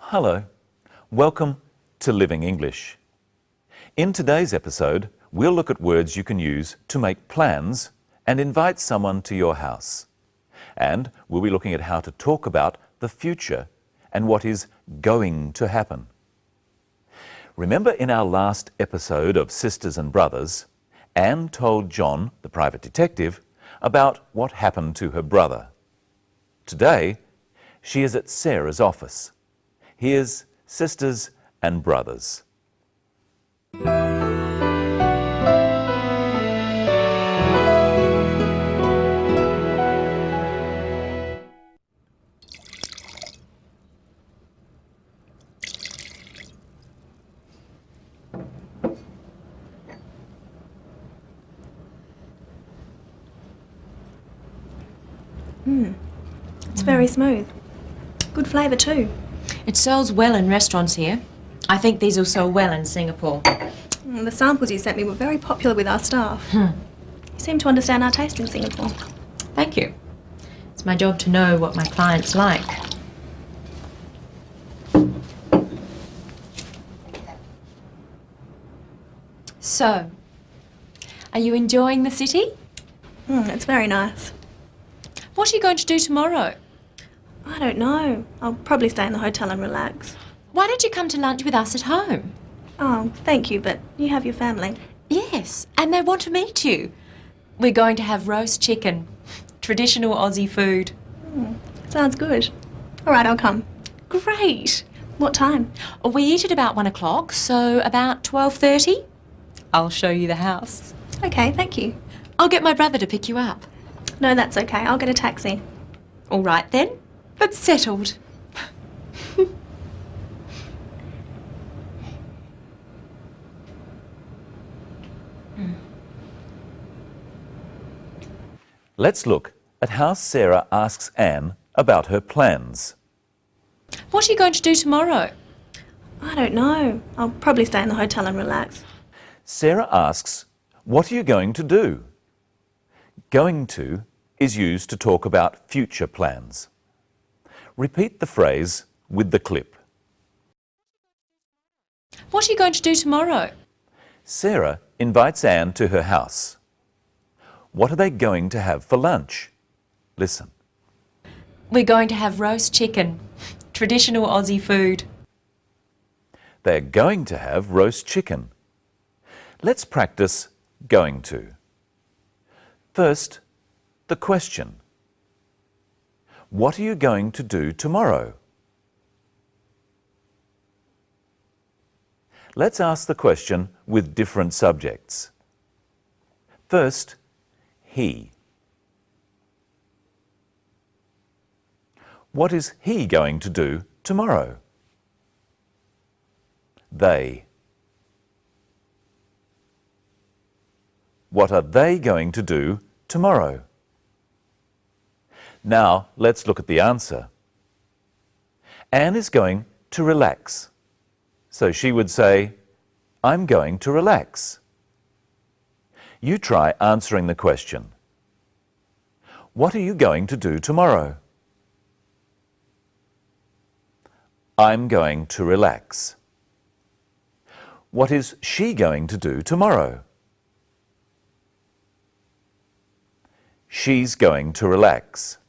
Hello, welcome to Living English. In today's episode, we'll look at words you can use to make plans and invite someone to your house. And we'll be looking at how to talk about the future and what is going to happen. Remember in our last episode of Sisters and Brothers, Anne told John, the private detective, about what happened to her brother. Today, she is at Sarah's office. Here's Sisters and Brothers. It's very smooth. Good flavour too. It sells well in restaurants here. I think these will sell well in Singapore. The samples you sent me were very popular with our staff. You seem to understand our taste in Singapore. Thank you. It's my job to know what my clients like. So, are you enjoying the city? It's very nice. What are you going to do tomorrow? I don't know. I'll probably stay in the hotel and relax. Why don't you come to lunch with us at home? Oh, thank you, but you have your family. Yes, and they want to meet you. We're going to have roast chicken, traditional Aussie food. Sounds good. All right, I'll come. Great. What time? We eat at about 1 o'clock, so about 12:30. I'll show you the house. Okay, thank you. I'll get my brother to pick you up. No, that's okay. I'll get a taxi. All right then, that's settled. Let's look at how Sarah asks Anne about her plans. What are you going to do tomorrow? I don't know. I'll probably stay in the hotel and relax. Sarah asks, what are you going to do? Going to is used to talk about future plans. Repeat the phrase with the clip. What are you going to do tomorrow? Sarah invites Anne to her house. What are they going to have for lunch? Listen. We're going to have roast chicken, traditional Aussie food. They're going to have roast chicken. Let's practice going to. First, the question. What are you going to do tomorrow? Let's ask the question with different subjects. First, he. What is he going to do tomorrow? They. What are they going to do tomorrow? Now, let's look at the answer. Anne is going to relax. So she would say, I'm going to relax. You try answering the question. What are you going to do tomorrow? I'm going to relax. What is she going to do tomorrow? She's going to relax.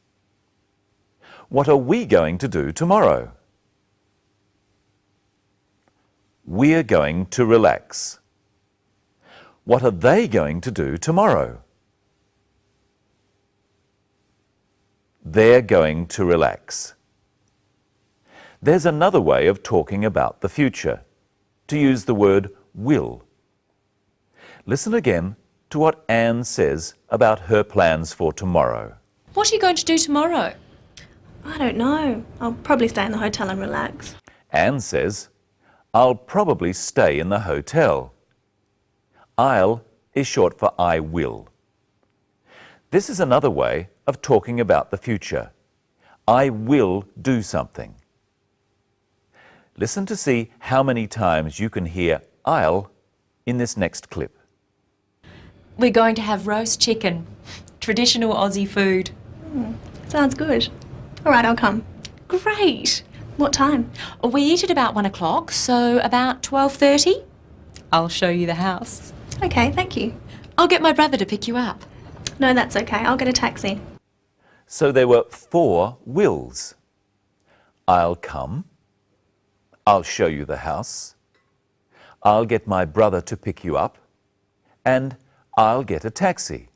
What are we going to do tomorrow? We're going to relax. What are they going to do tomorrow? They're going to relax. There's another way of talking about the future, to use the word will. Listen again to what Anne says about her plans for tomorrow. What are you going to do tomorrow? I don't know. I'll probably stay in the hotel and relax. Anne says, I'll probably stay in the hotel. I'll is short for I will. This is another way of talking about the future. I will do something. Listen to see how many times you can hear I'll in this next clip. We're going to have roast chicken, traditional Aussie food. Sounds good. All right, I'll come. Great. What time? We eat at about 1 o'clock, so about 12:30. I'll show you the house. Okay, thank you. I'll get my brother to pick you up. No, that's okay. I'll get a taxi. So there were 4 wills. I'll come. I'll show you the house. I'll get my brother to pick you up. And I'll get a taxi.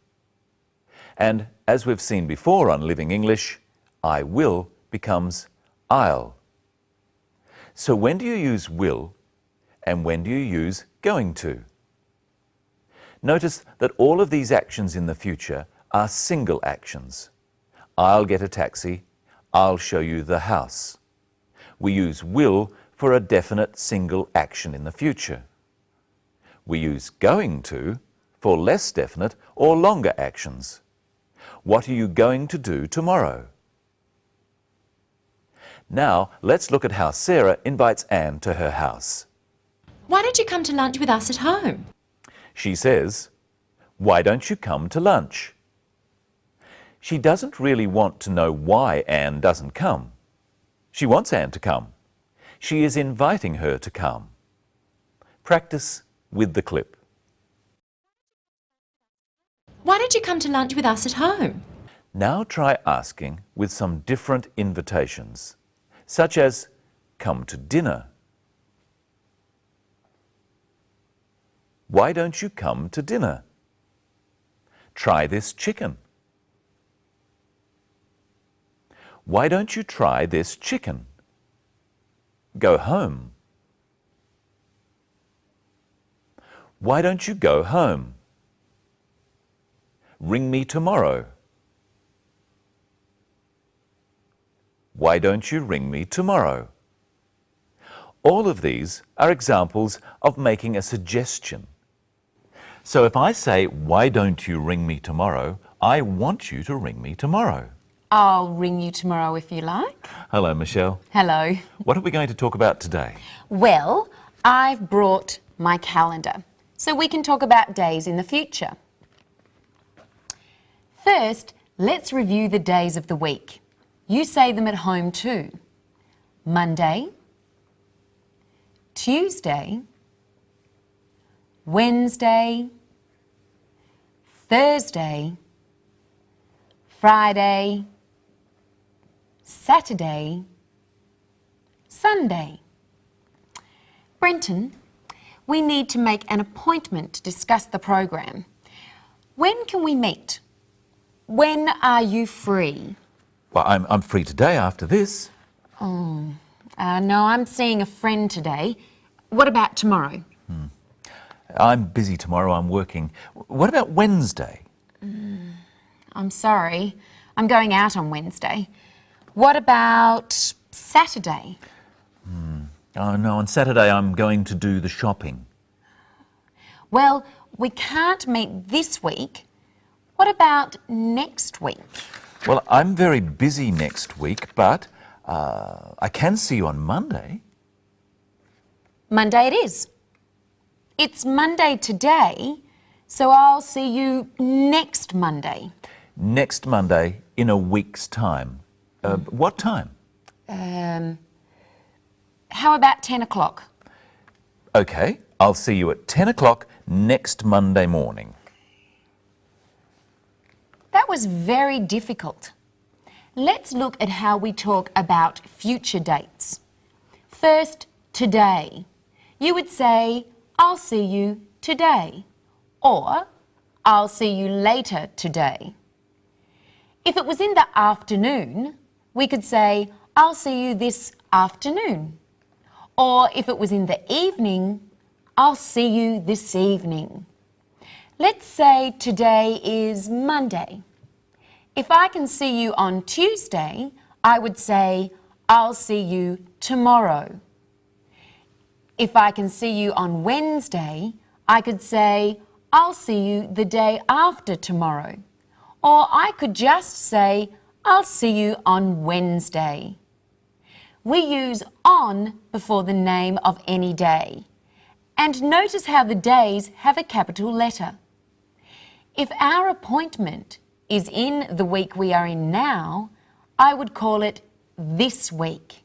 And as we've seen before on Living English, I will becomes I'll. So when do you use will and when do you use going to? Notice that all of these actions in the future are single actions. I'll get a taxi. I'll show you the house. We use will for a definite single action in the future. We use going to for less definite or longer actions. What are you going to do tomorrow? Now, let's look at how Sarah invites Anne to her house. Why don't you come to lunch with us at home? She says, "Why don't you come to lunch?" She doesn't really want to know why Anne doesn't come. She wants Anne to come. She is inviting her to come. Practice with the clip. Why don't you come to lunch with us at home? Now try asking with some different invitations, such as, "Come to dinner." Why don't you come to dinner? Try this chicken. Why don't you try this chicken? Go home. Why don't you go home? Ring me tomorrow. Why don't you ring me tomorrow? All of these are examples of making a suggestion. So if I say, "Why don't you ring me tomorrow?" I want you to ring me tomorrow. I'll ring you tomorrow if you like. Hello, Michelle. Hello. What are we going to talk about today? Well, I've brought my calendar, so we can talk about days in the future. First, let's review the days of the week. You say them at home too. Monday, Tuesday, Wednesday, Thursday, Friday, Saturday, Sunday. Brenton, we need to make an appointment to discuss the program. When can we meet? When are you free? Well, I'm free today after this. No, I'm seeing a friend today. What about tomorrow? I'm busy tomorrow, I'm working. What about Wednesday? I'm sorry, I'm going out on Wednesday. What about Saturday? Oh no, on Saturday I'm going to do the shopping. Well, we can't meet this week. What about next week? Well, I'm very busy next week, but I can see you on Monday. Monday it is. It's Monday today, so I'll see you next Monday. Next Monday in a week's time. What time? How about 10 o'clock? Okay, I'll see you at 10 o'clock next Monday morning. That was very difficult. Let's look at how we talk about future dates. First, today. You would say, "I'll see you today," or "I'll see you later today." If it was in the afternoon, we could say, "I'll see you this afternoon." Or if it was in the evening, "I'll see you this evening." Let's say today is Monday. If I can see you on Tuesday, I would say, "I'll see you tomorrow." If I can see you on Wednesday, I could say, "I'll see you the day after tomorrow." Or I could just say, "I'll see you on Wednesday." We use on before the name of any day. And notice how the days have a capital letter. If our appointment is in the week we are in now, I would call it this week.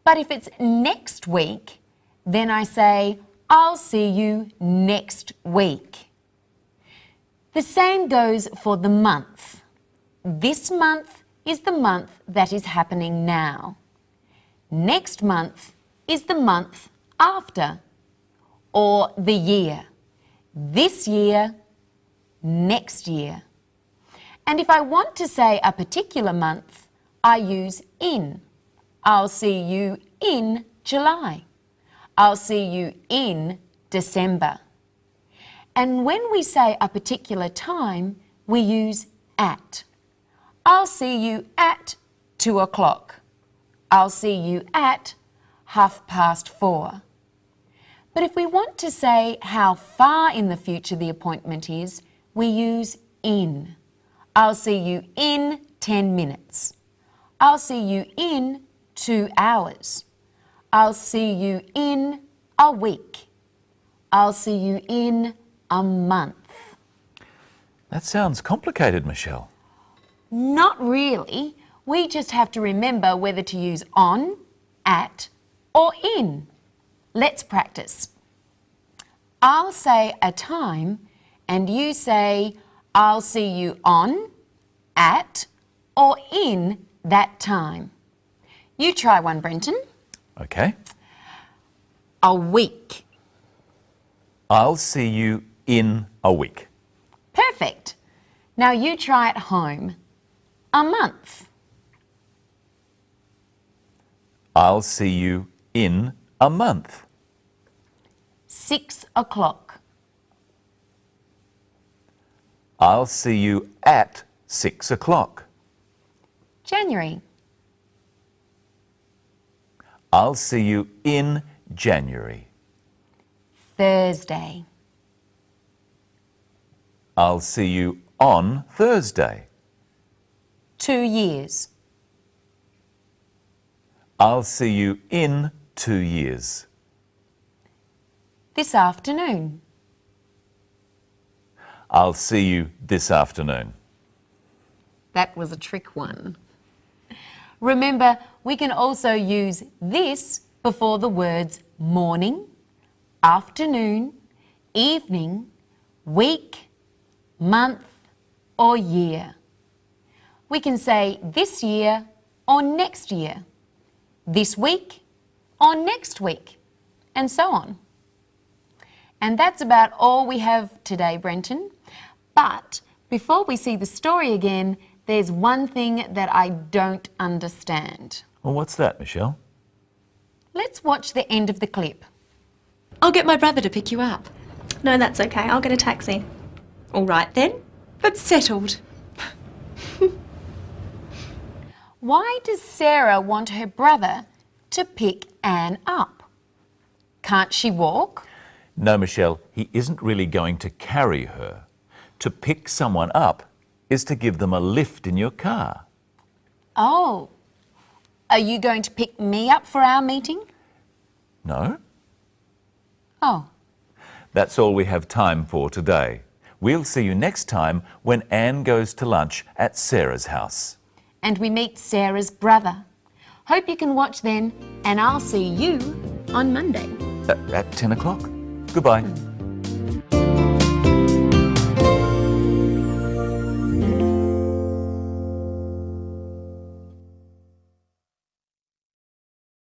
But if it's next week, then I say, I'll see you next week. The same goes for the month. This month is the month that is happening now. Next month is the month after, or the year. This year, next year. And if I want to say a particular month, I use in. I'll see you in July. I'll see you in December. And when we say a particular time, we use at. I'll see you at 2 o'clock. I'll see you at 4:30. But if we want to say how far in the future the appointment is, we use in. I'll see you in 10 minutes. I'll see you in 2 hours. I'll see you in a week. I'll see you in a month. That sounds complicated, Michelle. Not really. We just have to remember whether to use on, at, or in. Let's practice. I'll say a time and you say, I'll see you on, at, or in that time. You try one, Brenton. Okay. A week. I'll see you in a week. Perfect. Now you try at home. A month. I'll see you in a month. 6 o'clock. I'll see you at 6 o'clock. January. I'll see you in January. Thursday. I'll see you on Thursday. 2 years. I'll see you in 2 years. This afternoon. I'll see you this afternoon. That was a trick one. Remember, we can also use this before the words morning, afternoon, evening, week, month, or year. We can say this year or next year, this week or next week, and so on. And that's about all we have today, Brenton. But before we see the story again, there's one thing that I don't understand. Well, what's that, Michelle? Let's watch the end of the clip. I'll get my brother to pick you up. No, that's okay. I'll get a taxi. All right then, but settled. Why does Sarah want her brother to pick Anne up? Can't she walk? No, Michelle, he isn't really going to carry her. To pick someone up is to give them a lift in your car. Oh, are you going to pick me up for our meeting? No? Oh. That's all we have time for today. We'll see you next time when Anne goes to lunch at Sarah's house. And we meet Sarah's brother. Hope you can watch then, and I'll see you on Monday. At 10 o'clock. Goodbye.